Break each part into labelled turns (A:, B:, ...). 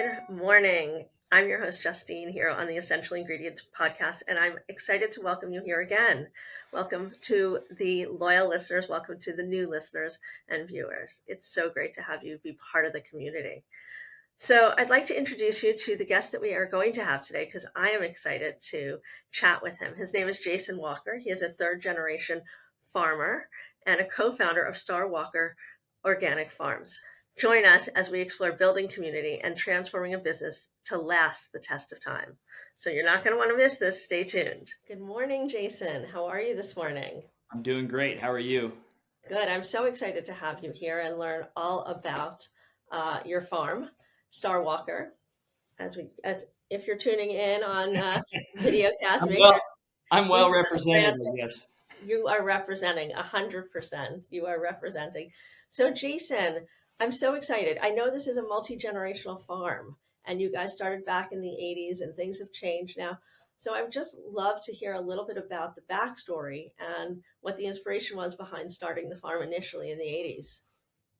A: Good morning. I'm your host, Justine, here on the Essential Ingredients podcast, and I'm excited to welcome you here again. Welcome to the loyal listeners. Welcome to the new listeners and viewers. It's so great to have you be part of the community. So I'd like to introduce you to the guest that we are going to have today because I am excited to chat with him. His name is Jason Walker. He is a third generation farmer and a co-founder of StarWalker Organic Farms. Join us as we explore building community and transforming a business to last the test of time. So you're not going to want to miss this. Stay tuned. Good morning, Jason. How are you this morning?
B: I'm doing great. How are you?
A: Good. I'm so excited to have you here and learn all about your farm, StarWalker. As if you're tuning in on videocast,
B: I'm
A: make
B: well.
A: sure
B: I'm
A: you
B: well represented, I guess.
A: you are representing 100%. You are representing. So, Jason, I'm so excited. I know this is a multi-generational farm, and you guys started back in the 80s, and things have changed now. So, I would just love to hear a little bit about the backstory and what the inspiration was behind starting the farm initially in the 80s.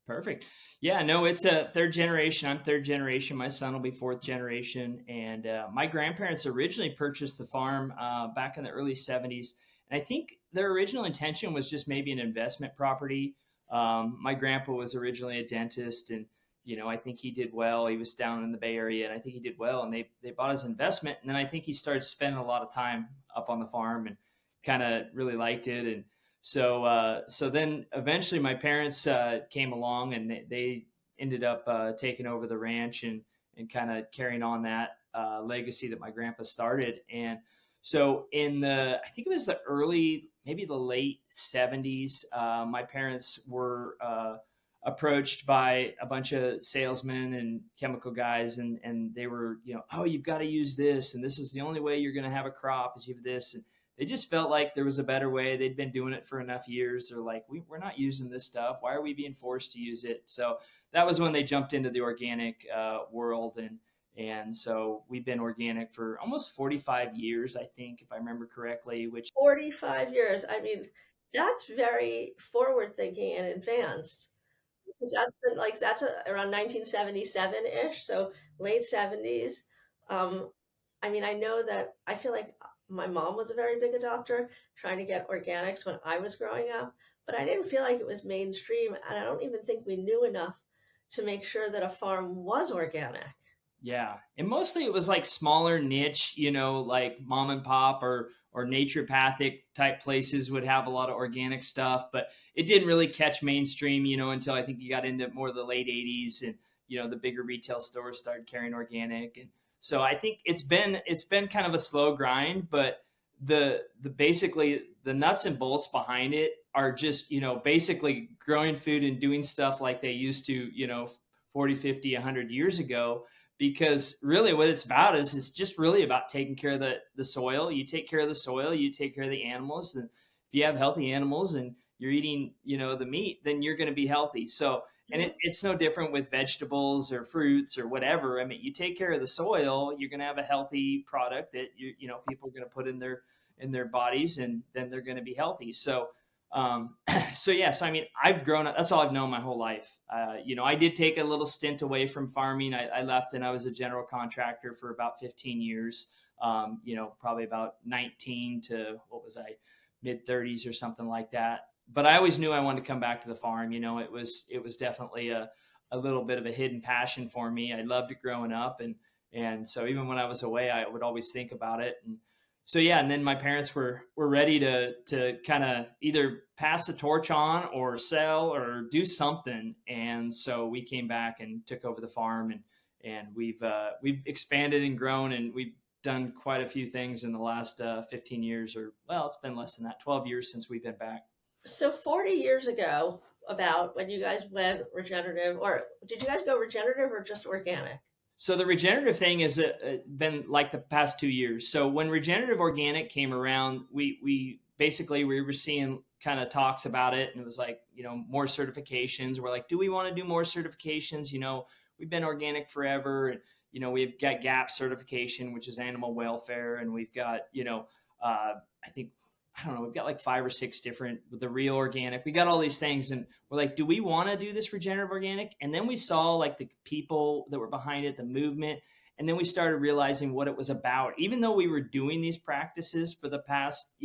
B: Perfect. Yeah, no, it's a third generation. I'm third generation. My son will be fourth generation. And my grandparents originally purchased the farm back in the early 70s. And I think their original intention was just maybe an investment property. My grandpa was originally a dentist, and I think he did well. He was down in the Bay Area, and I think he did well. And they bought his investment, and then I think he started spending a lot of time up on the farm and kind of really liked it. And so then eventually my parents came along, and they ended up taking over the ranch and kind of carrying on that legacy that my grandpa started. And so I think it was the early, maybe the late 70s, my parents were approached by a bunch of salesmen and chemical guys, and they were, oh, you've got to use this, and this is the only way you're going to have a crop is you have this. And they just felt like there was a better way. They'd been doing it for enough years. They're like, we're not using this stuff. Why are we being forced to use it? So that was when they jumped into the organic world. And so we've been organic for almost 45 years, I think, if I remember correctly, which
A: 45 years. I mean, that's very forward thinking and advanced. Because around 1977-ish, so late 70s. I mean, I know that I feel like my mom was a very big adopter, trying to get organics when I was growing up, but I didn't feel like it was mainstream, and I don't even think we knew enough to make sure that a farm was organic.
B: yeah, and mostly it was like smaller niche, like mom and pop or naturopathic type places would have a lot of organic stuff, but it didn't really catch mainstream, until I think you got into more of the late 80s, and the bigger retail stores started carrying organic. And so I think it's been kind of a slow grind, but the basically the nuts and bolts behind it are just, basically growing food and doing stuff like they used to, 40, 50, 100 years ago, because really what it's about is it's just really about taking care of the soil. You take care of the soil, you take care of the animals. And if you have healthy animals and you're eating, the meat, then you're going to be healthy. So, and it's no different with vegetables or fruits or whatever. I mean, you take care of the soil, you're going to have a healthy product that people are going to put in their bodies, and then they're going to be healthy. So, so I mean, I've grown up. That's all I've known my whole life. I did take a little stint away from farming. I left and I was a general contractor for about 15 years. Probably about 19 to what was I, mid 30s or something like that. But I always knew I wanted to come back to the farm. It was definitely a little bit of a hidden passion for me. I loved it growing up, and so even when I was away, I would always think about it. And so yeah, and then my parents were ready to kind of either pass the torch on or sell or do something, and so we came back and took over the farm, and we've expanded and grown, and we've done quite a few things in the last 15 years, or well, it's been less than that, 12 years since we've been back.
A: So 40 years ago, about when you guys went regenerative, or did you guys go regenerative or just organic?
B: So the regenerative thing has been like the past 2 years. So when regenerative organic came around, we basically we were seeing kind of talks about it, and it was like, more certifications. We're like, do we want to do more certifications? We've been organic forever, and we've got GAP certification, which is animal welfare, and we've got I think I don't know, we've got like 5 or 6 different with the real organic. We got all these things, and we're like, do we want to do this regenerative organic? And then we saw like the people that were behind it, the movement, and then we started realizing what it was about. Even though we were doing these practices for the past,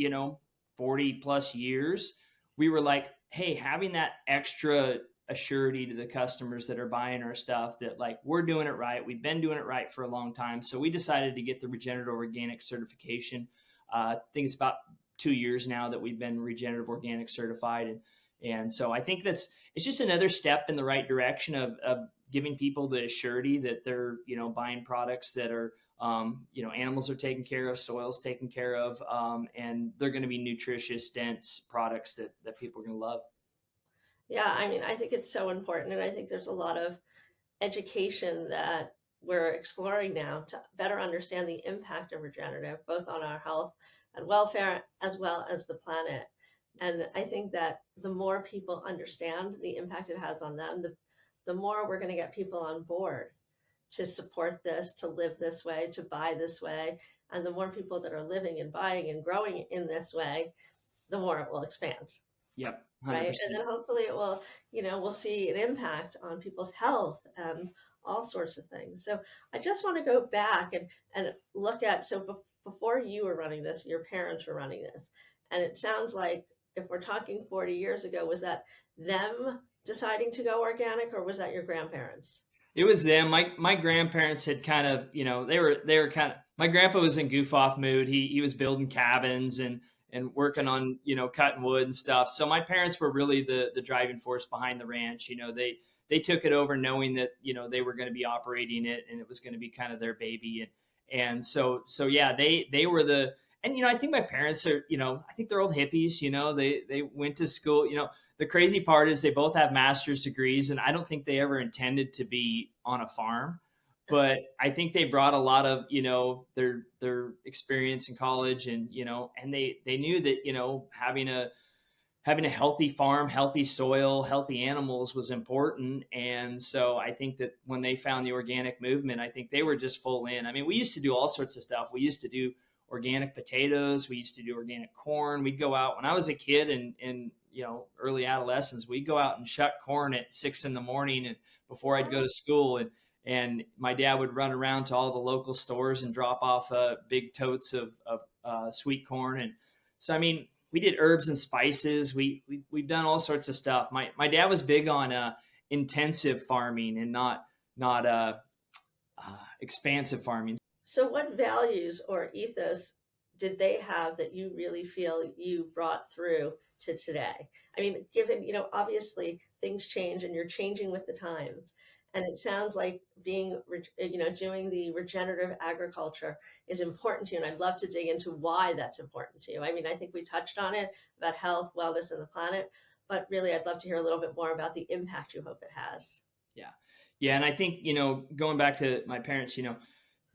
B: 40 plus years, we were like, hey, having that extra assurity to the customers that are buying our stuff that like we're doing it right. We've been doing it right for a long time. So we decided to get the regenerative organic certification. I think it's about 2 years now that we've been regenerative organic certified. And so I think it's just another step in the right direction of giving people the surety that they're, buying products that are, animals are taken care of, soil's taken care of, and they're going to be nutritious, dense products that people are going to love.
A: Yeah, I mean, I think it's so important, and I think there's a lot of education that we're exploring now to better understand the impact of regenerative, both on our health and welfare, as well as the planet. And I think that the more people understand the impact it has on them, the more we're going to get people on board to support this, to live this way, to buy this way. And the more people that are living and buying and growing in this way, the more it will expand,
B: Yep,
A: right? And
B: 100%.
A: then hopefully it will, we'll see an impact on people's health and all sorts of things. So I just want to go back and look at, so before you were running this, your parents were running this. And it sounds like, if we're talking 40 years ago, was that them deciding to go organic, or was that your grandparents?
B: It was them. My grandparents had kind of, they were kind of, my grandpa was in goof off mood. He was building cabins and working on, cutting wood and stuff. So my parents were really the driving force behind the ranch. They took it over knowing that, they were going to be operating it and it was going to be kind of their baby. And so yeah, they were and I think my parents are, I think they're old hippies. They went to school. The crazy part is they both have master's degrees, and I don't think they ever intended to be on a farm. But I think they brought a lot of their experience in college, and they knew that having a healthy farm, healthy soil, healthy animals was important. And so I think that when they found the organic movement, I think they were just full in. I mean, we used to do all sorts of stuff. We used to do organic potatoes. We used to do organic corn. We'd go out when I was a kid and early adolescence, we'd go out and shuck corn at 6 in the morning and before I'd go to school. And my dad would run around to all the local stores and drop off big totes of sweet corn. And so, I mean, we did herbs and spices. We've done all sorts of stuff. My dad was big on intensive farming and not expansive farming.
A: So, what values or ethos did they have that you really feel you brought through to today? I mean, given, obviously things change and you're changing with the times. And it sounds like doing the regenerative agriculture is important to you. And I'd love to dig into why that's important to you. I mean, I think we touched on it about health, wellness, and the planet, but really, I'd love to hear a little bit more about the impact you hope it has.
B: Yeah. Yeah. And I think, going back to my parents,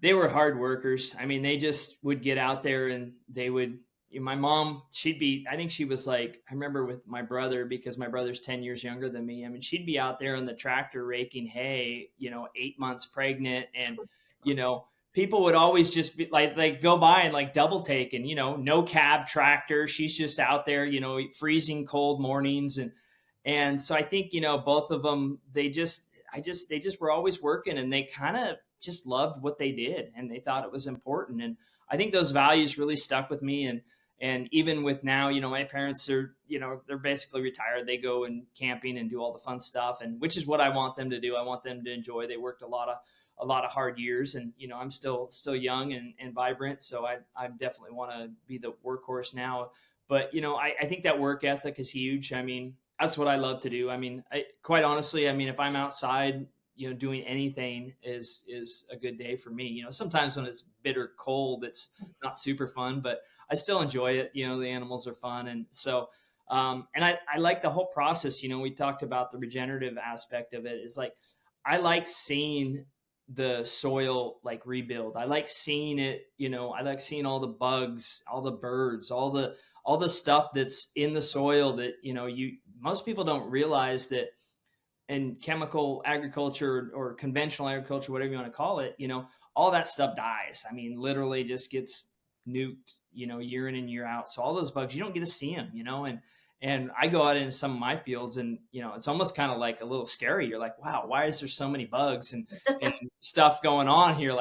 B: they were hard workers. I mean, they just would get out there and they would. My mom, I think she was like, I remember with my brother, because my brother's 10 years younger than me. I mean, she'd be out there on the tractor raking hay, 8 months pregnant. And, people would always just be like go by and like double take and, no cab tractor. She's just out there, freezing cold mornings. And so I think, both of them, they just were always working and they kind of just loved what they did and they thought it was important. And I think those values really stuck with me. And even with now, my parents are, they're basically retired. They go and camping and do all the fun stuff, and which is what I want them to do. I want them to enjoy. They worked a lot of hard years, and I'm still young and vibrant. So I definitely want to be the workhorse now. But I think that work ethic is huge. I mean, that's what I love to do. I mean, quite honestly, I mean, if I'm outside, doing anything is a good day for me. Sometimes when it's bitter cold, it's not super fun, but I still enjoy it. The animals are fun. And so, and I like the whole process. We talked about the regenerative aspect of it. Is like, I like seeing the soil like rebuild. I like seeing it, I like seeing all the bugs, all the birds, all the stuff that's in the soil that, most people don't realize that in chemical agriculture or conventional agriculture, whatever you want to call it, all that stuff dies. I mean, literally just gets nuked, year in and year out. So all those bugs, you don't get to see them, and I go out into some of my fields and, it's almost kind of like a little scary. You're like, wow, why is there so many bugs and stuff going on here?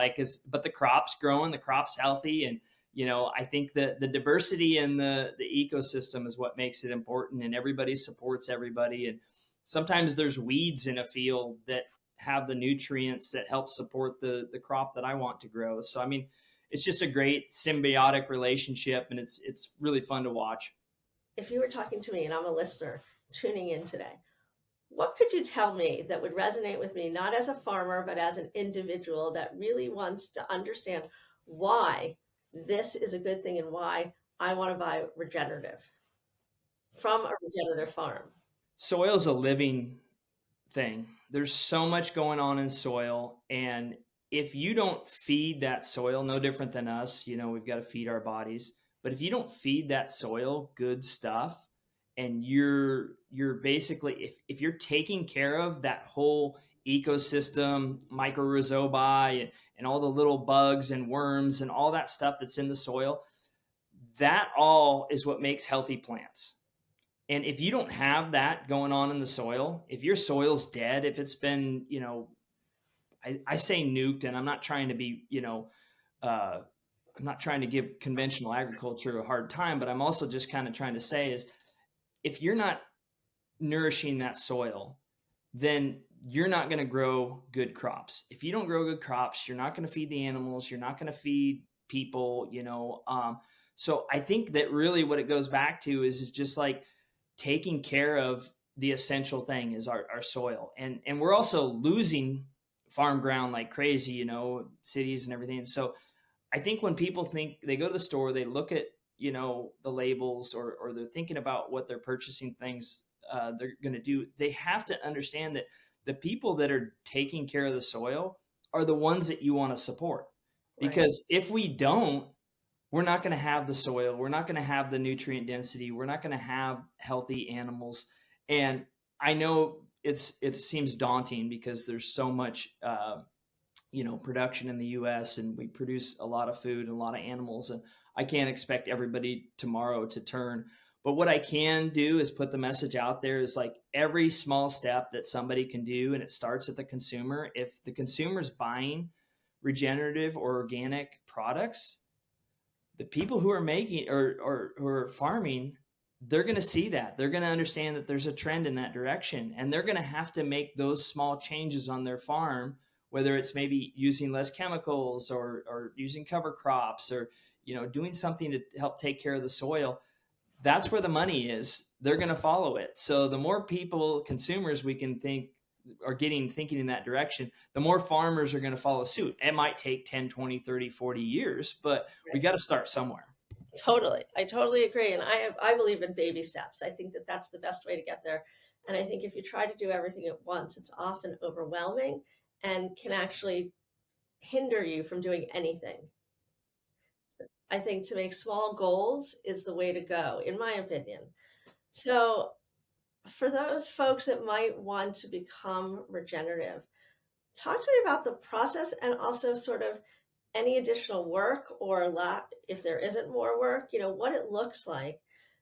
B: But the crop's growing, the crop's healthy. And, I think that the diversity in the ecosystem is what makes it important, and everybody supports everybody. And sometimes there's weeds in a field that have the nutrients that help support the crop that I want to grow. So, I mean, it's just a great symbiotic relationship, and it's really fun to watch.
A: If you were talking to me and I'm a listener tuning in today, what could you tell me that would resonate with me, not as a farmer, but as an individual that really wants to understand why this is a good thing and why I want to buy regenerative from a regenerative farm?
B: Soil is a living thing. There's so much going on in soil. And if you don't feed that soil, no different than us, we've got to feed our bodies. But if you don't feed that soil good stuff, and you're basically, if you're taking care of that whole ecosystem, mycorrhizae, and all the little bugs and worms and all that stuff that's in the soil, that all is what makes healthy plants. And if you don't have that going on in the soil, if your soil's dead, if it's been, I say nuked, and I'm not trying to be, I'm not trying to give conventional agriculture a hard time, but I'm also just kind of trying to say is, if you're not nourishing that soil, then you're not going to grow good crops. If you don't grow good crops, you're not going to feed the animals. You're not going to feed people, So I think that really what it goes back to is just like taking care of the essential thing is our soil. And we're also losing farm ground like crazy, cities and everything. So I think when people think, they go to the store, they look at, the labels, or they're thinking about what they're purchasing things they're going to do, they have to understand that the people that are taking care of the soil are the ones that you want to support.
A: Right.
B: Because if we don't, we're not going to have the soil. We're not going to have the nutrient density. We're not going to have healthy animals. And I know it seems daunting because there's so much, production in the U.S., and we produce a lot of food and a lot of animals. And I can't expect everybody tomorrow to turn. But what I can do is put the message out there is like every small step that somebody can do, and it starts at the consumer. If the consumer's buying regenerative or organic products, the people who are making or who are farming, they're going to see that. They're going to understand that there's a trend in that direction, and they're going to have to make those small changes on their farm, whether it's maybe using less chemicals or using cover crops, or doing something to help take care of the soil. That's where the money is. They're going to follow it. So the more people, consumers, we can think are thinking in that direction, the more farmers are going to follow suit. It might take 10, 20, 30, 40 years, but we got to start somewhere.
A: Totally. I totally agree. And I believe in baby steps. I think that that's the best way to get there. And I think if you try to do everything at once, it's often overwhelming and can actually hinder you from doing anything. So I think to make small goals is the way to go, in my opinion. So for those folks that might want to become regenerative, talk to me about the process and also sort of any additional work or if there isn't more work, what it looks like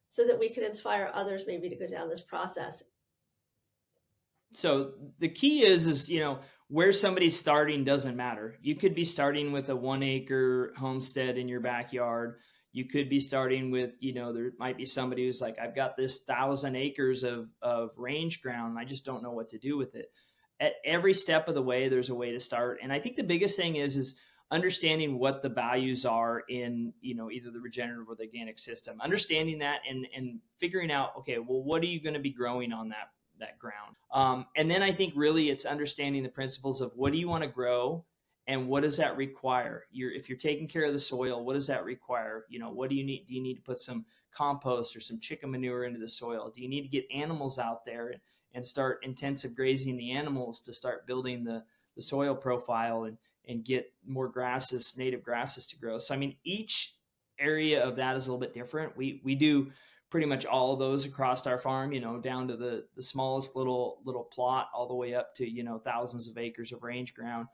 A: so that we can inspire others maybe to go down this process.
B: So the key is, where somebody's starting doesn't matter. You could be starting with a 1 acre homestead in your backyard. You could be starting with, there might be somebody who's like, I've got this 1,000 acres of range ground. I just don't know what to do with it. At every step of the way, there's a way to start. And I think the biggest thing is understanding what the values are in, either the regenerative or the organic system, understanding that and figuring out, okay, well, what are you going to be growing on that ground? And then I think really it's understanding the principles of what do you want to grow and what does that require? If you're taking care of the soil, what does that require? What do you need? Do you need to put some compost or some chicken manure into the soil? Do you need to get animals out there and start intensive grazing the animals to start building the soil profile and get more grasses, native grasses to grow? So, I mean, each area of that is a little bit different. We do pretty much all of those across our farm, down to the smallest little plot all the way up to, thousands of acres of range ground.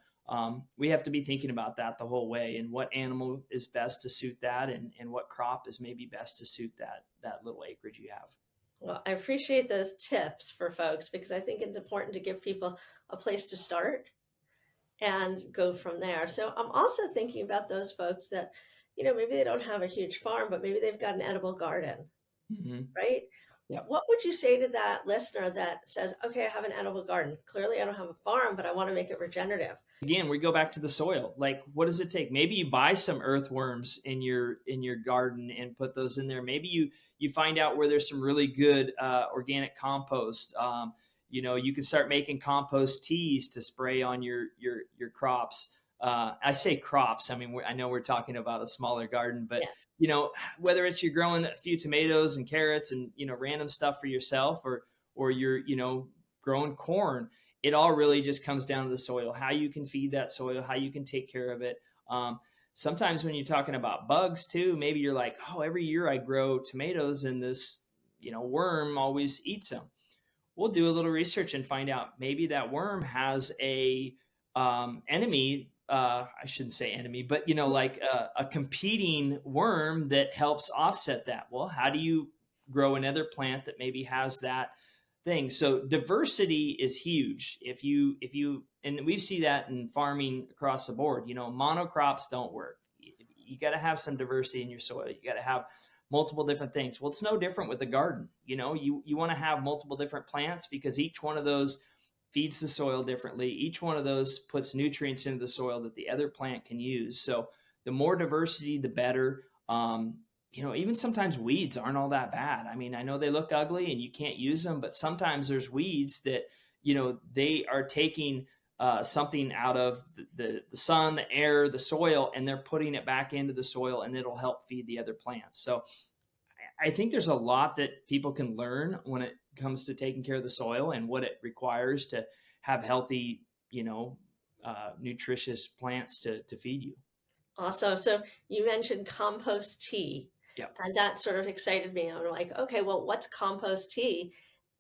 B: We have to be thinking about that the whole way, and what animal is best to suit that, and what crop is maybe best to suit that little acreage you have.
A: Well, I appreciate those tips for folks because I think it's important to give people a place to start and go from there. So I'm also thinking about those folks that, maybe they don't have a huge farm, but maybe they've got an edible garden,
B: Mm-hmm.
A: right?
B: Yeah.
A: What would you say to that listener that says, okay, I have an edible garden. Clearly, I don't have a farm, but I want to make it regenerative.
B: Again, we go back to the soil. Like, what does it take? Maybe you buy some earthworms in your garden and put those in there. Maybe you find out where there's some really good organic compost. You can start making compost teas to spray on your crops. I say crops. I mean, I know we're talking about a smaller garden, but
A: Yeah.
B: whether it's you're growing a few tomatoes and carrots and random stuff for yourself, or you're growing corn, it all really just comes down to the soil, how you can feed that soil, how you can take care of it. Sometimes when you're talking about bugs too, maybe you're like, oh, every year I grow tomatoes and this worm always eats them. We'll do a little research and find out maybe that worm has a enemy. I shouldn't say enemy, but like a competing worm that helps offset that. Well, how do you grow another plant that maybe has that thing? So diversity is huge. If you and we see that in farming across the board. Monocrops don't work. You got to have some diversity in your soil. You got to have multiple different things. Well, it's no different with the garden. You want to have multiple different plants because each one of those feeds the soil differently. Each one of those puts nutrients into the soil that the other plant can use. So the more diversity, the better. Even sometimes weeds aren't all that bad. I mean, I know they look ugly and you can't use them, but sometimes there's weeds that, they are taking something out of the sun, the air, the soil, and they're putting it back into the soil, and it'll help feed the other plants. So I think there's a lot that people can learn when it comes to taking care of the soil and what it requires to have healthy, nutritious plants to feed you.
A: Awesome. So you mentioned compost tea,
B: Yeah.
A: and that sort of excited me. I'm like, okay, well, what's compost tea?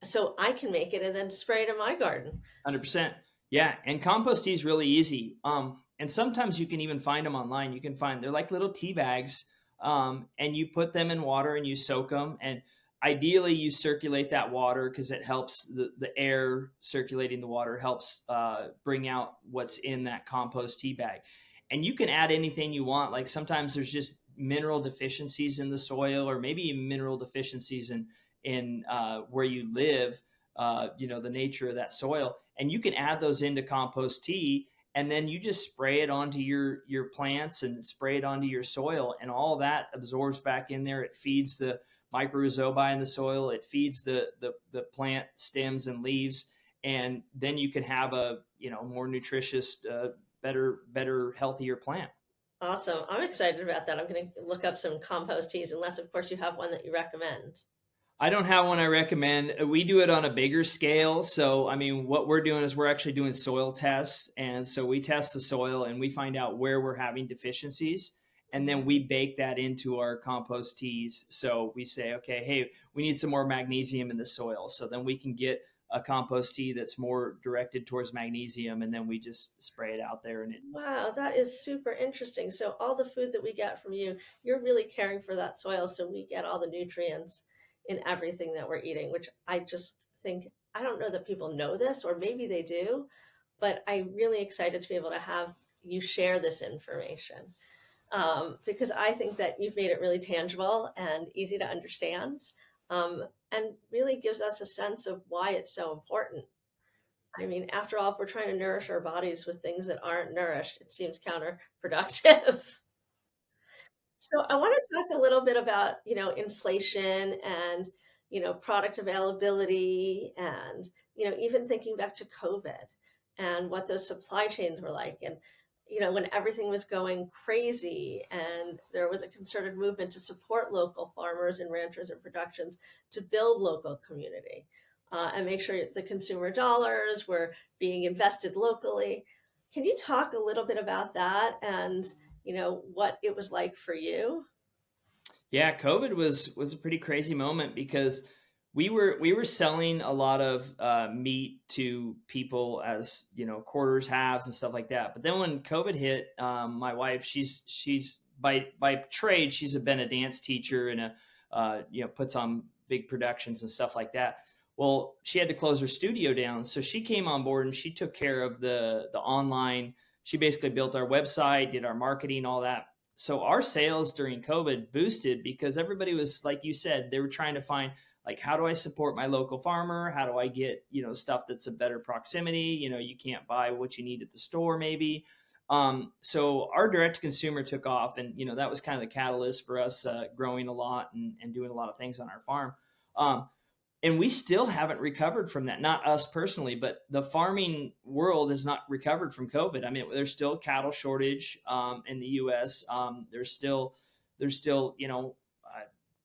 A: So I can make it and then spray it in my garden.
B: 100%. Yeah, and compost tea is really easy. And sometimes you can even find them online. You can find they're like little tea bags, and you put them in water and you soak them. And ideally, you circulate that water because it helps the air circulating the water helps bring out what's in that compost tea bag. And you can add anything you want. Like sometimes there's just mineral deficiencies in the soil, or maybe even mineral deficiencies in where you live, the nature of that soil, and you can add those into compost tea, and then you just spray it onto your plants and spray it onto your soil, and all that absorbs back in there. It feeds the microzoa in the soil. It feeds the plant stems and leaves, and then you can have a more nutritious, better, healthier plant.
A: Awesome. I'm excited about that. I'm going to look up some compost teas, unless, of course, you have one that you recommend.
B: I don't have one I recommend. We do it on a bigger scale. So, I mean, what we're doing is we're actually doing soil tests. And so we test the soil and we find out where we're having deficiencies. And then we bake that into our compost teas. So we say, okay, hey, we need some more magnesium in the soil. So then we can get a compost tea that's more directed towards magnesium. And then we just spray it out there. And it,
A: Wow, that is super interesting. So all the food that we get from you, you're really caring for that soil so we get all the nutrients in everything that we're eating, which I just think, I don't know that people know this, or maybe they do, but I'm really excited to be able to have you share this information, because I think that you've made it really tangible and easy to understand, and really gives us a sense of why it's so important. I mean, after all, if we're trying to nourish our bodies with things that aren't nourished, it seems counterproductive. So I want to talk a little bit about, inflation and, product availability and, even thinking back to COVID and what those supply chains were like. And, when everything was going crazy and there was a concerted movement to support local farmers and ranchers and productions to build local community, and make sure the consumer dollars were being invested locally. Can you talk a little bit about that and, what it was like for you?
B: yeah, COVID was a pretty crazy moment because We were selling a lot of meat to people as quarters, halves, and stuff like that. But then when COVID hit, my wife, she's by trade, she's been a dance teacher and a puts on big productions and stuff like that. Well, she had to close her studio down, so she came on board and she took care of the online. She basically built our website, did our marketing, all that. So our sales during COVID boosted because everybody was, like you said, they were trying to find, like, how do I support my local farmer? How do I get stuff that's a better proximity? You can't buy what you need at the store maybe. So our direct to consumer took off, and that was kind of the catalyst for us growing a lot and doing a lot of things on our farm. Um, and we still haven't recovered from that. Not us personally, but the farming world has not recovered from COVID. I mean, there's still cattle shortage in the U.S. There's still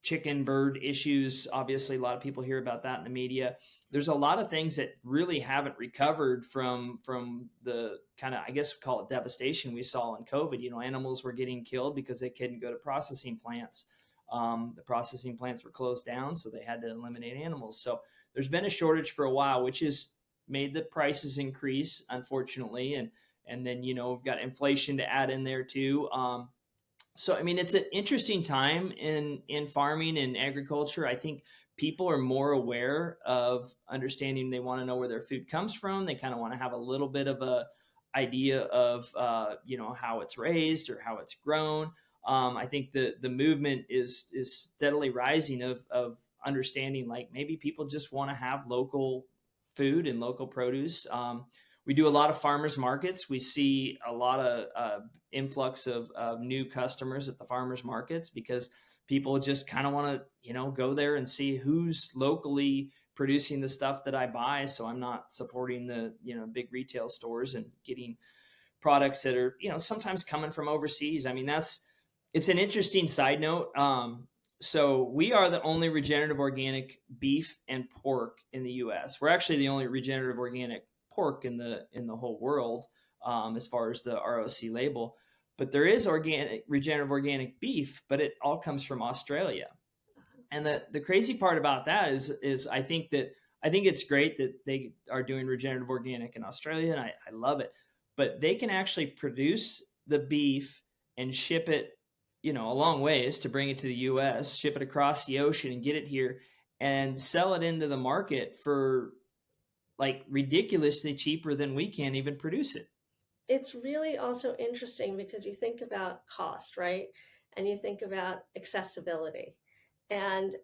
B: chicken bird issues. Obviously, a lot of people hear about that in the media. There's a lot of things that really haven't recovered from the kind of, I guess we call it, devastation we saw in COVID. Animals were getting killed because they couldn't go to processing plants. The processing plants were closed down, so they had to eliminate animals. So there's been a shortage for a while, which has made the prices increase, unfortunately, and then we've got inflation to add in there too. So I mean, it's an interesting time in farming and agriculture. I think people are more aware of understanding. They want to know where their food comes from. They kind of want to have a little bit of a idea of how it's raised or how it's grown. I think the movement is steadily rising of understanding, like, maybe people just want to have local food and local produce. We do a lot of farmers markets. We see a lot of influx of new customers at the farmers markets because people just kind of want to go there and see who's locally producing the stuff that I buy, so I'm not supporting the big retail stores and getting products that are sometimes coming from overseas. I mean, it's an interesting side note. So we are the only regenerative organic beef and pork in the U.S. We're actually the only regenerative organic pork in the whole world, as far as the ROC label. But there is regenerative organic beef, but it all comes from Australia. And the crazy part about that is I think it's great that they are doing regenerative organic in Australia, and I love it. But they can actually produce the beef and ship it a long ways to bring it to the US, ship it across the ocean and get it here and sell it into the market for, like, ridiculously cheaper than we can even produce it.
A: It's really also interesting because you think about cost, right? And you think about accessibility. And,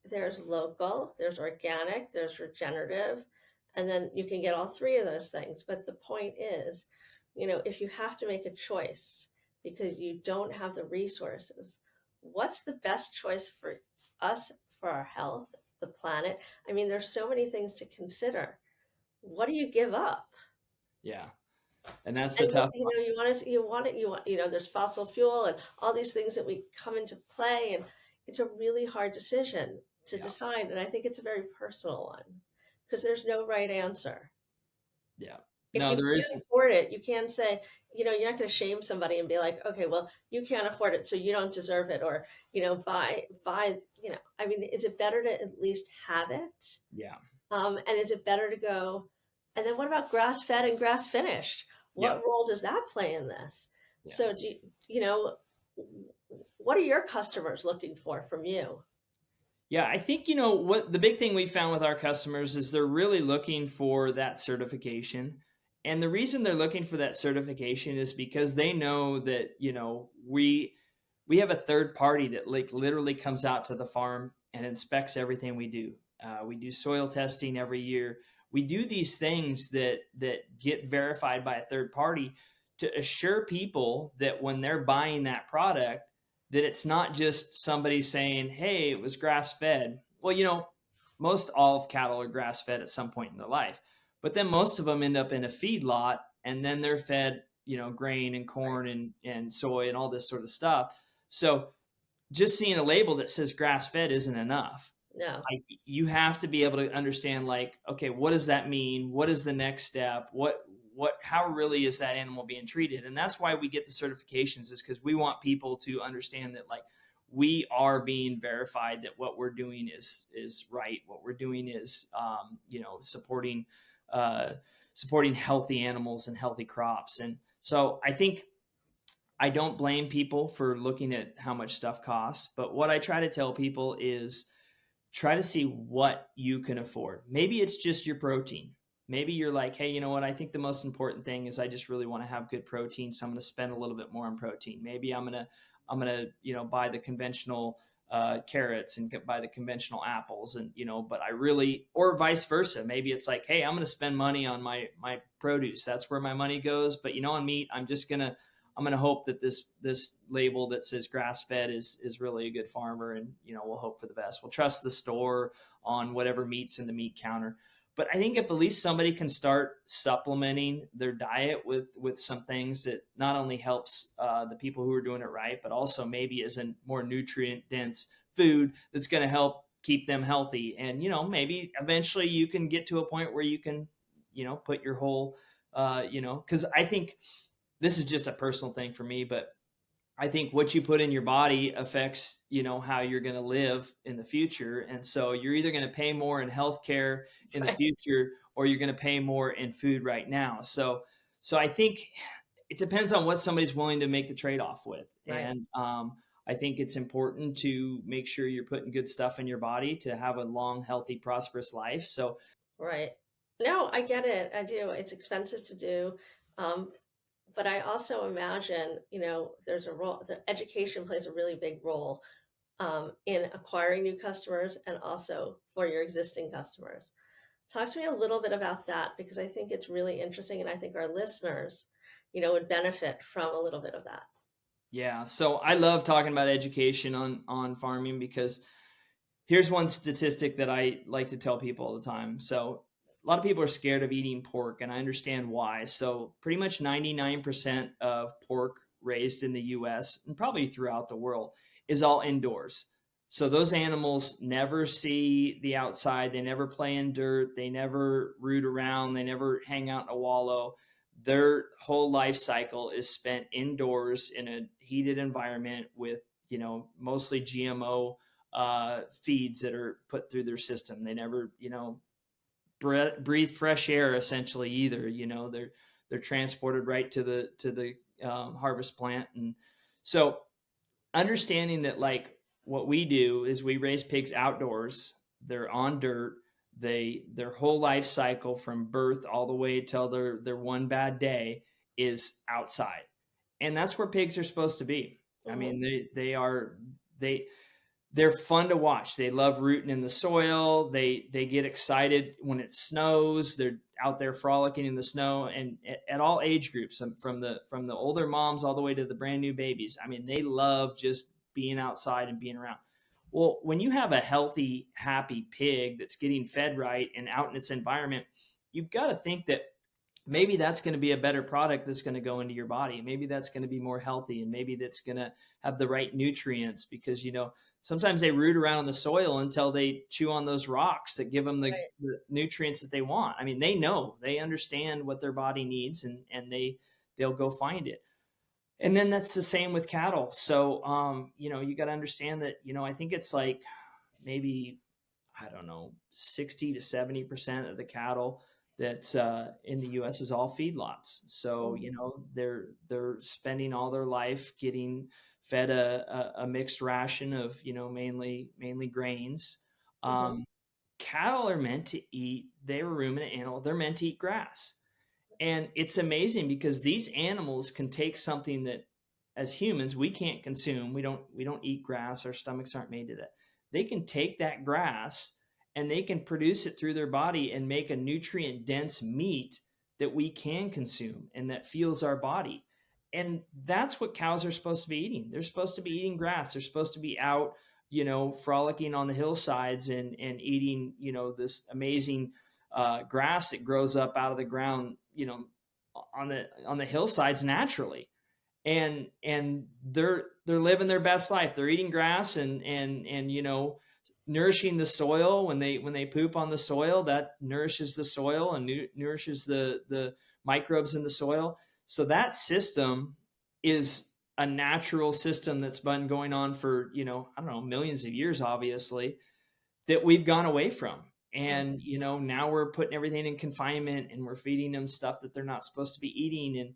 A: there's local, there's organic, there's regenerative, and then you can get all three of those things. But the point is, if you have to make a choice because you don't have the resources, what's the best choice for us, for our health, the planet? I mean, there's so many things to consider. What do you give up?
B: Yeah. And that's the
A: And
B: tough
A: you
B: part.
A: know, you want, there's fossil fuel and all these things that we come into play, and it's a really hard decision to
B: Yeah.
A: decide. And I think it's a very personal one because there's no right answer.
B: Yeah.
A: If
B: No,
A: you
B: there
A: can't
B: is.
A: afford it, you can't say, you're not going to shame somebody and be like, okay, well, you can't afford it, so you don't deserve it, or, buy, I mean, is it better to at least have it?
B: Yeah.
A: And is it better to go? And then what about grass fed and grass finished?
B: Yeah.
A: What role does that play in this?
B: Yeah.
A: So, you know, what are your customers looking for from you?
B: Yeah, I think what the big thing we found with our customers is they're really looking for that certification. And the reason they're looking for that certification is because they know that, we have a third party that, like, literally comes out to the farm and inspects everything we do. We do soil testing every year. We do these things that get verified by a third party to assure people that when they're buying that product, that it's not just somebody saying, hey, it was grass fed. Well, most all of cattle are grass fed at some point in their life, but then most of them end up in a feed lot, and then they're fed, grain and corn and soy and all this sort of stuff. So just seeing a label that says grass fed isn't enough.
A: No.
B: Like, you have to be able to understand, like, okay, what does that mean? What is the next step? How really is that animal being treated? And that's why we get the certifications, is because we want people to understand that, like, we are being verified that what we're doing is right. What we're doing is, supporting uh, supporting healthy animals and healthy crops. And so I think I don't blame people for looking at how much stuff costs, but what I try to tell people is try to see what you can afford. Maybe it's just your protein. Maybe you're like, hey, you know what? I think the most important thing is I just really want to have good protein, so I'm going to spend a little bit more on protein. Maybe I'm gonna buy the conventional carrots and buy the conventional apples, and but I really, or vice versa. Maybe it's like, hey, I'm going to spend money on my produce. That's where my money goes. But on meat, I'm gonna hope that this label that says grass fed is really a good farmer, and we'll hope for the best. We'll trust the store on whatever meat's in the meat counter. But I think if at least somebody can start supplementing their diet with some things that not only helps the people who are doing it right, but also maybe is a more nutrient dense food that's going to help keep them healthy. And maybe eventually you can get to a point where you can put your whole because I think this is just a personal thing for me, but I think what you put in your body affects, how you're going to live in the future. And so you're either going to pay more in healthcare in the
A: Right.
B: future, or you're going to pay more in food right now. So I think it depends on what somebody's willing to make the trade-off with.
A: Right.
B: And I think it's important to make sure you're putting good stuff in your body to have a long, healthy, prosperous life. So
A: Right. No, I get it. I do. It's expensive to do. Um, but I also imagine, there's a role, the education plays a really big role in acquiring new customers and also for your existing customers. Talk to me a little bit about that because I think it's really interesting and I think our listeners, would benefit from a little bit of that.
B: yeah, so I love talking about education on farming because here's one statistic that I like to tell people all the time. So a lot of people are scared of eating pork, and I understand why. So pretty much 99% of pork raised in the US and probably throughout the world is all indoors. So those animals never see the outside, they never play in dirt, they never root around, they never hang out in a wallow. Their whole life cycle is spent indoors in a heated environment with, mostly GMO feeds that are put through their system. They never, breathe fresh air essentially either. They're transported right to the harvest plant, and so understanding that, like, what we do is we raise pigs outdoors. They're on dirt. Their whole life cycle from birth all the way till their one bad day is outside, and that's where pigs are supposed to be. I
A: Hmm.
B: mean, they they're fun to watch. They love rooting in the soil. They get excited when it snows. They're out there frolicking in the snow, and at all age groups, from the older moms all the way to the brand new babies. I mean, they love just being outside and being around. Well, when you have a healthy, happy pig that's getting fed right and out in its environment, you've got to think that maybe that's going to be a better product that's going to go into your body. Maybe that's going to be more healthy, and maybe that's going to have the right nutrients, because sometimes they root around in the soil until they chew on those rocks that give them the,
A: Right.
B: the nutrients that they want. I mean, they understand what their body needs, and they'll go find it. And then that's the same with cattle. So you got to understand that, I think it's like maybe, I don't know, 60 to 70% of the cattle that's in the U.S. is all feedlots. So
A: Hmm.
B: they're spending all their life getting fed a mixed ration of mainly grains.
A: Hmm.
B: Um, Cattle are meant to eat. They're a ruminant animal. They're meant to eat grass. And it's amazing because these animals can take something that, as humans, we can't consume. We don't eat grass. Our stomachs aren't made to that. They can take that grass and they can produce it through their body and make a nutrient dense meat that we can consume and that fuels our body. And that's what cows are supposed to be eating. They're supposed to be eating grass. They're supposed to be out, frolicking on the hillsides and eating, this amazing grass that grows up out of the ground, on the hillsides naturally. And they're living their best life. They're eating grass and nourishing the soil. When they poop on the soil, that nourishes the soil and nourishes the microbes in the soil. So that system is a natural system that's been going on for, I don't know, millions of years, obviously, that we've gone away from. And, now we're putting everything in confinement and we're feeding them stuff that they're not supposed to be eating. And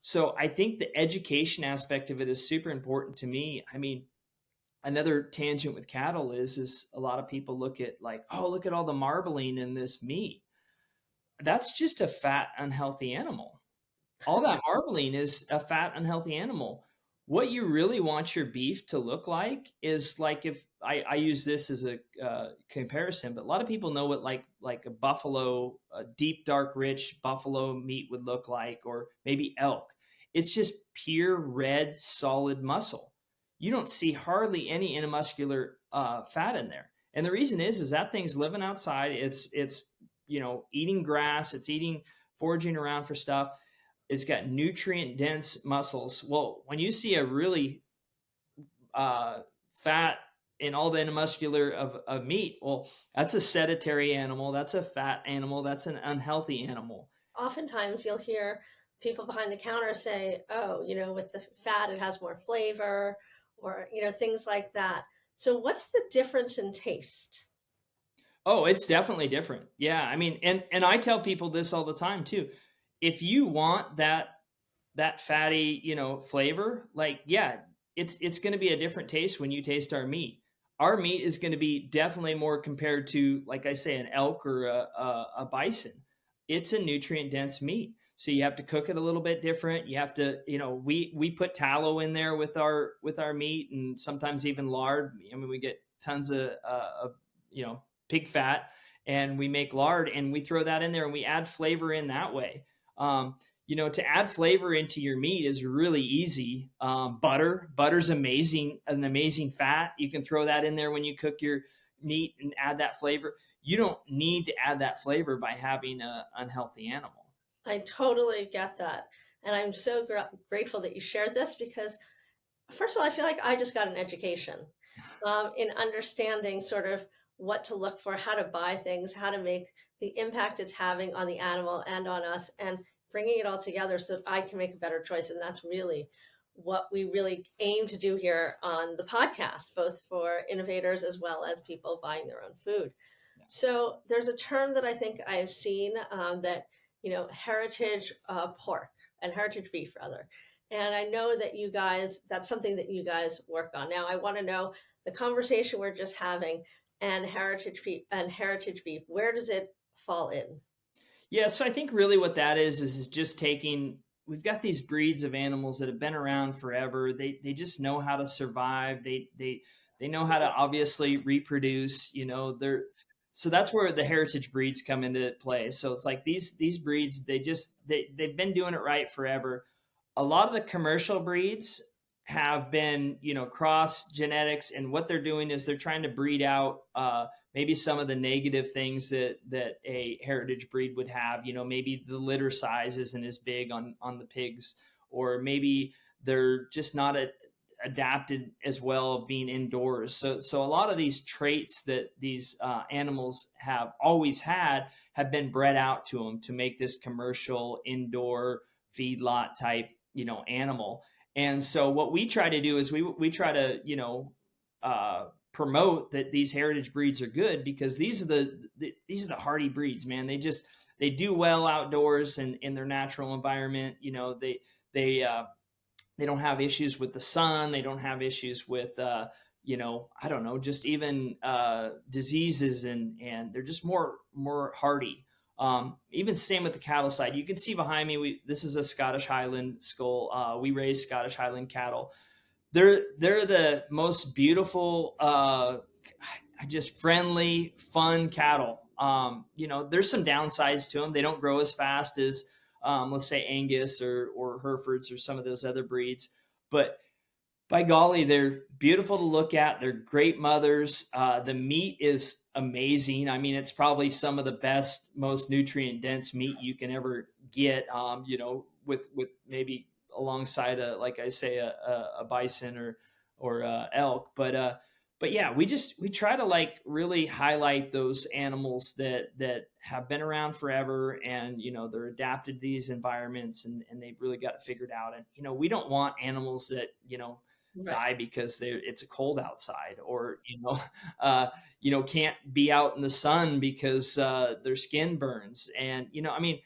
B: so I think the education aspect of it is super important to me. I mean, another tangent with cattle is a lot of people look at like, oh, look at all the marbling in this meat. That's just a fat, unhealthy animal. All that marbling is a fat, unhealthy animal. What you really want your beef to look like is like, if I use this as a comparison, but a lot of people know what like a buffalo, a deep, dark, rich buffalo meat would look like, or maybe elk. It's just pure red, solid muscle. You don't see hardly any intermuscular fat in there, and the reason is that thing's living outside. It's eating grass. It's eating, foraging around for stuff. It's got nutrient dense muscles. Well, when you see a really fat in all the intermuscular of meat, well, that's a sedentary animal. That's a fat animal. That's an unhealthy animal.
A: Oftentimes you'll hear people behind the counter say, oh, with the fat, it has more flavor, or, things like that. So, what's the difference in taste?
B: Oh, it's definitely different. Yeah, I mean, and I tell people this all the time too. If you want that fatty, flavor, like, yeah, it's going to be a different taste when you taste our meat. Our meat is going to be definitely more compared to, like I say, an elk or a bison. It's a nutrient dense meat. So you have to cook it a little bit different. You have to, we put tallow in there with our meat, and sometimes even lard. I mean, we get tons of pig fat, and we make lard and we throw that in there and we add flavor in that way. To add flavor into your meat is really easy. Butter's an amazing fat. You can throw that in there when you cook your meat and add that flavor. You don't need to add that flavor by having an unhealthy animal.
A: I totally get that. And I'm so grateful that you shared this because, first of all, I feel like I just got an education in understanding sort of what to look for, how to buy things, how to make the impact it's having on the animal and on us, and bringing it all together so that I can make a better choice. And that's really what we really aim to do here on the podcast, both for innovators as well as people buying their own food.
B: Yeah.
A: So there's a term that I think I've seen that, heritage pork and heritage beef, rather. And I know that you guys, that's something that you guys work on. Now, I want to know the conversation we're just having and heritage beef, where does it fall in?
B: Yeah, so I think really what that is just taking. We've got these breeds of animals that have been around forever. They just know how to survive. They know how to obviously reproduce. So that's where the heritage breeds come into play. So it's like these breeds, they've been doing it right forever. A lot of the commercial breeds have been, cross genetics, and what they're doing is they're trying to breed out maybe some of the negative things that a heritage breed would have. Maybe the litter size isn't as big on the pigs, or maybe they're just not adapted as well of being indoors. So a lot of these traits that these animals have always had have been bred out to them to make this commercial indoor feedlot type animal. And so what we try to do is we try to promote that these heritage breeds are good, because these are the hardy breeds, man. They do well outdoors and in their natural environment. They don't have issues with the sun. They don't have issues with I don't know, just even diseases, and they're just more hardy. Even same with the cattle side. You can see behind me, this is a Scottish Highland skull. We raise Scottish Highland cattle. They're the most beautiful, just friendly, fun cattle. There's some downsides to them. They don't grow as fast as, let's say, Angus or Herefords or some of those other breeds. But by golly, they're beautiful to look at. They're great mothers. The meat is amazing. I mean, it's probably some of the best, most nutrient dense meat you can ever get. With maybe alongside like I say, a bison or elk. But but yeah, we try to like really highlight those animals that have been around forever, and they're adapted to these environments, and they've really got it figured out. And we don't want animals that
A: Right.
B: die because it's a cold outside, or can't be out in the sun because their skin burns. And I mean,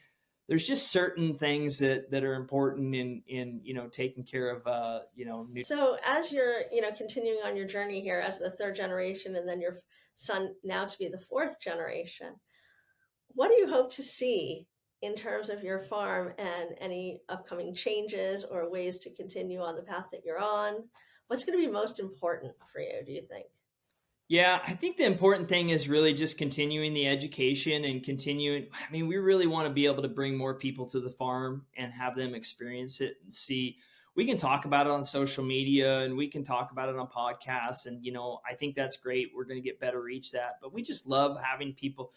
B: there's just certain things that are important in taking care of
A: So as you're, continuing on your journey here as the third generation, and then your son now to be the fourth generation, what do you hope to see in terms of your farm and any upcoming changes or ways to continue on the path that you're on? What's going to be most important for you, do you think?
B: Yeah, I think the important thing is really just continuing the education and continuing. I mean, we really want to be able to bring more people to the farm and have them experience it and see. We can talk about it on social media and we can talk about it on podcasts. And, I think that's great. We're going to get better reach that. But we just love having people.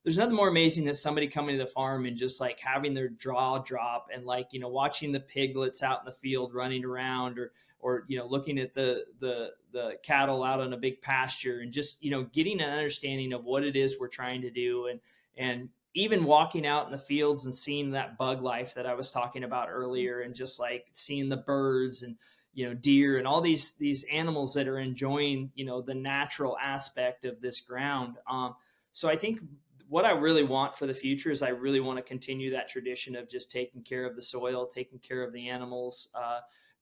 B: There's nothing more amazing than somebody coming to the farm and just like having their jaw drop and like, watching the piglets out in the field running around, or looking at the cattle out on a big pasture, and just getting an understanding of what it is we're trying to do, and even walking out in the fields and seeing that bug life that I was talking about earlier, and just like seeing the birds and deer and all these animals that are enjoying the natural aspect of this ground. So I think what I really want for the future is I really want to continue that tradition of just taking care of the soil, taking care of the animals,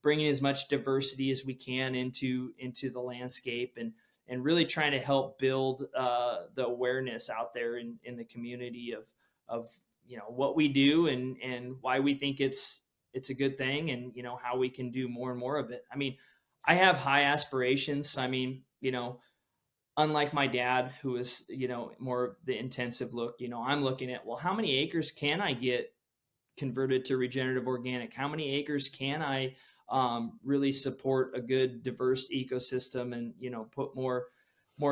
B: bringing as much diversity as we can into the landscape, and really trying to help build the awareness out there in the community of what we do, and why we think it's a good thing, and how we can do more and more of it. I mean, I have high aspirations. I mean, unlike my dad, who is more of the intensive look, I'm looking at, well, how many acres can I get converted to regenerative organic? How many acres can I really support a good diverse ecosystem, and put more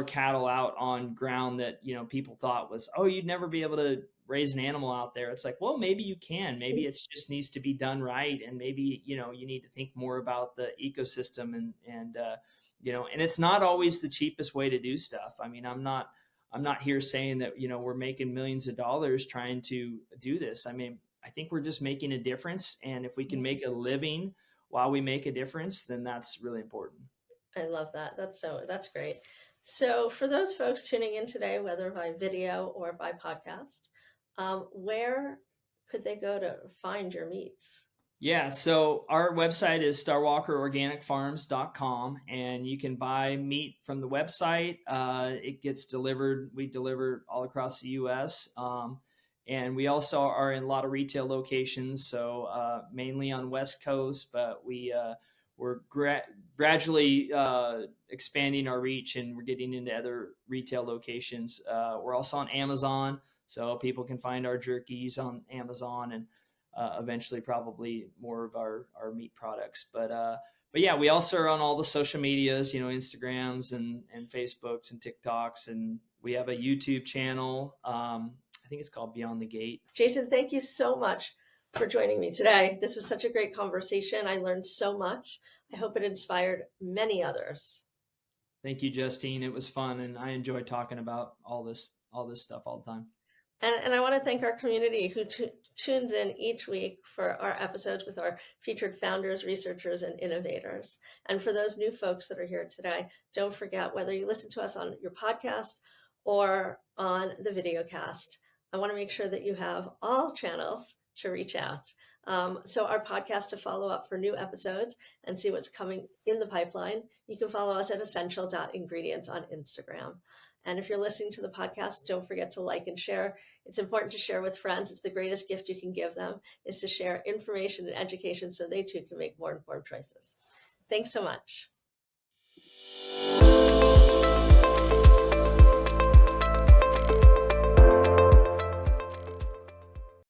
B: cattle out on ground that people thought was, oh, you'd never be able to raise an animal out there. It's like, well, maybe you can. Maybe it just needs to be done right, and maybe you need to think more about the ecosystem, and it's not always the cheapest way to do stuff. I mean, I'm not here saying that we're making millions of dollars trying to do this. I mean, I think we're just making a difference, and if we can make a living while we make a difference, then that's really important.
A: I love that. That's great. So for those folks tuning in today, whether by video or by podcast, where could they go to find your meats?
B: Yeah, so our website is StarWalkerOrganicFarms.com, and you can buy meat from the website. It gets delivered. We deliver all across the U.S. And we also are in a lot of retail locations, so mainly on West Coast, but we're gradually expanding our reach, and we're getting into other retail locations. We're also on Amazon, so people can find our jerkies on Amazon, and eventually probably more of our meat products. But yeah, we also are on all the social medias, Instagrams and Facebooks and TikToks, and we have a YouTube channel. I think it's called Beyond the Gate.
A: Jason, thank you so much for joining me today. This was such a great conversation. I learned so much. I hope it inspired many others.
B: Thank you, Justine. It was fun, and I enjoyed talking about all this stuff all the time.
A: And I want to thank our community who tunes in each week for our episodes with our featured founders, researchers, and innovators. And for those new folks that are here today, don't forget, whether you listen to us on your podcast or on the video cast, I want to make sure that you have all channels to reach out. So our podcast, to follow up for new episodes and see what's coming in the pipeline, you can follow us at essential.ingredients on Instagram. And if you're listening to the podcast, don't forget to like and share. It's important to share with friends. It's the greatest gift you can give them, is to share information and education so they too can make more informed choices. Thanks so much.